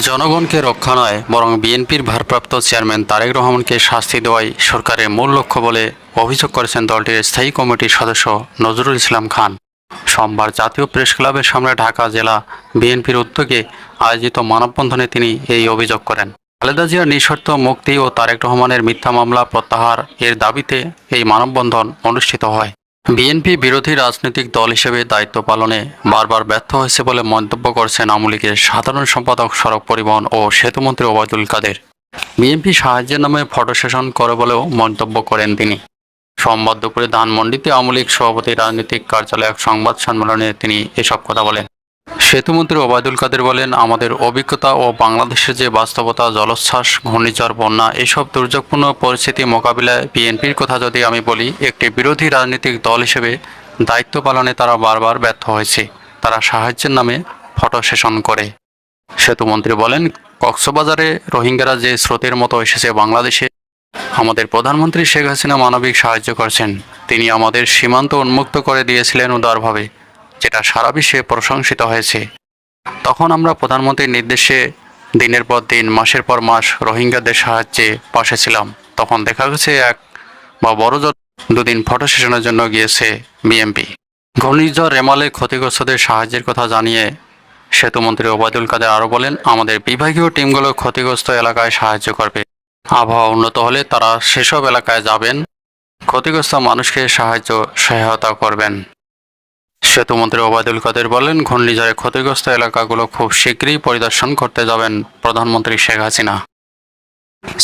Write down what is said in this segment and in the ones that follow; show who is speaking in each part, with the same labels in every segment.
Speaker 1: জনগণকে রক্ষা নয় বরং বিএনপির ভারপ্রাপ্ত চেয়ারম্যান তারেক রহমানকে শাস্তি দেওয়াই সরকারের মূল লক্ষ্য বলে অভিযোগ করেছেন দলটির স্থায়ী কমিটির সদস্য নজরুল ইসলাম খান। সোমবার জাতীয় প্রেস ক্লাবের সামনে ঢাকা জেলা বিএনপির উদ্যোগে আয়োজিত মানববন্ধনে তিনি এই অভিযোগ করেন। খালেদা জিয়ার নিঃশর্ত মুক্তি ও তারেক রহমানের মিথ্যা মামলা প্রত্যাহার এর দাবিতে এই মানববন্ধন অনুষ্ঠিত হয়। বিএনপি বিরোধী রাজনৈতিক দল হিসেবে দায়িত্ব পালনে বারবার ব্যর্থ হয়েছে বলে মন্তব্য করেছেন আওয়ামী লীগের সাধারণ সম্পাদক, সড়ক পরিবহন ও সেতুমন্ত্রী ওবায়দুল কাদের। বিএনপি সাহায্যের নামে ফটো সেশন করে বলেও মন্তব্য করেন তিনি। সোমবার দুপুরে ধানমন্ডিতে আওয়ামী লীগ সভাপতি রাজনৈতিক কার্যালয়ে এক সংবাদ সম্মেলনে তিনি এসব কথা বলেন। সেতুমন্ত্রী ওবায়দুল কাদের বলেন, আমাদের অভিজ্ঞতা ও বাংলাদেশের যে বাস্তবতা, জলোচ্ছ্বাস, ঘূর্ণিঝড়, বন্যা এসব দুর্যোগপূর্ণ পরিস্থিতি মোকাবিলায় বিএনপির কথা যদি আমি বলি, একটি বিরোধী রাজনৈতিক দল হিসেবে দায়িত্ব পালনে তারা বারবার ব্যর্থ হয়েছে। তারা সাহায্যের নামে ফটো সেশন করে। সেতুমন্ত্রী বলেন, কক্সবাজারে রোহিঙ্গারা যে স্রোতের মতো এসেছে বাংলাদেশে, আমাদের প্রধানমন্ত্রী শেখ হাসিনা মানবিক সাহায্য করেছেন। তিনি আমাদের সীমান্ত উন্মুক্ত করে দিয়েছিলেন উদারভাবে, যেটা সারা বিশ্বে প্রশংসিত হয়েছে। তখন আমরা প্রধানমন্ত্রীর নির্দেশে দিনের পর দিন, মাসের পর মাস রোহিঙ্গাদের সাহায্যে পাশে ছিলাম। তখন দেখা গেছে এক বা বড়জোর দুদিন ফটো সেশনের জন্য গিয়েছে বিএনপি। ঘূর্ণিঝড় রেমালে ক্ষতিগ্রস্তদের সাহায্যের কথা জানিয়ে সেতুমন্ত্রী ওবায়দুল কাদের আরও বলেন, আমাদের বিভাগীয় টিমগুলো ক্ষতিগ্রস্ত এলাকায় সাহায্য করবে। আবহাওয়া উন্নত হলে তারা সেসব এলাকায় যাবেন, ক্ষতিগ্রস্ত মানুষকে সহায়তা করবেন। সেতুমন্ত্রী ওবায়দুল কাদের বলেন, ঘূর্ণিঝড়ে ক্ষতিগ্রস্ত এলাকাগুলো খুব শীঘ্রই পরিদর্শন করতে যাবেন প্রধানমন্ত্রী শেখ হাসিনা।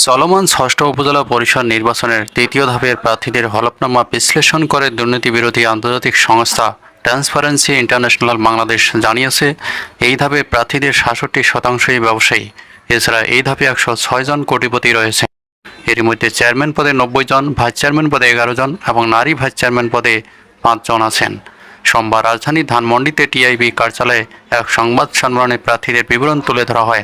Speaker 1: চলমান ষষ্ঠ উপজেলা পরিষদ নির্বাচনের তৃতীয় ধাপের প্রার্থীদের হলফনামা বিশ্লেষণ করে দুর্নীতি বিরোধী আন্তর্জাতিক সংস্থা ট্রান্সপারেন্সি ইন্টারন্যাশনাল বাংলাদেশ জানিয়েছে, এই ধাপে প্রার্থীদের 66% ব্যবসায়ী। এছাড়া এই ধাপে 106 জন কোটিপতি রয়েছে। এর মধ্যে চেয়ারম্যান পদে 90 জন, ভাইস চেয়ারম্যান পদে 11 জন এবং নারী ভাইস চেয়ারম্যান পদে 5 জন আছেন। সোমবার রাজধানী ধানমন্ডিতে টিআইবি কার্যালয়ে এক সংবাদ সম্মেলনে প্রার্থীদের বিবরণ তুলে ধরা হয়।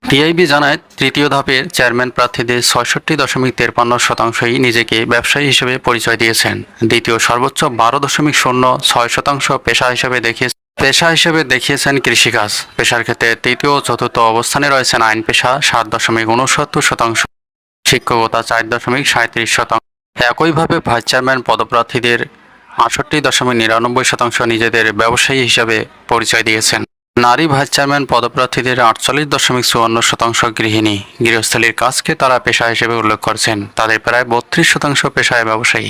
Speaker 1: টিআইবি জানায়, তৃতীয় ধাপে চেয়ারম্যান প্রার্থীদের 66.53% নিজেকে ব্যবসায়ী হিসেবে পরিচয় দিয়েছেন। দ্বিতীয় সর্বোচ্চ 12.06% পেশা হিসেবে দেখিয়েছেন কৃষিকাজ। পেশার ক্ষেত্রে তৃতীয় ও চতুর্থ অবস্থানে রয়েছেন আইন পেশা 7.69%, শিক্ষকতা 4.37%। একইভাবে ভাইস চেয়ারম্যান পদপ্রার্থীদের 68.99% নিজেদের ব্যবসায়ী হিসেবে পরিচয় দিয়েছেন। নারী ভাইস চেয়ারম্যান পদপ্রার্থীদের 48.54% গৃহিণী। গৃহস্থালির কাজকে তারা পেশা হিসেবে উল্লেখ করেছেন। তাদের প্রায় 32% পেশায় ব্যবসায়ী।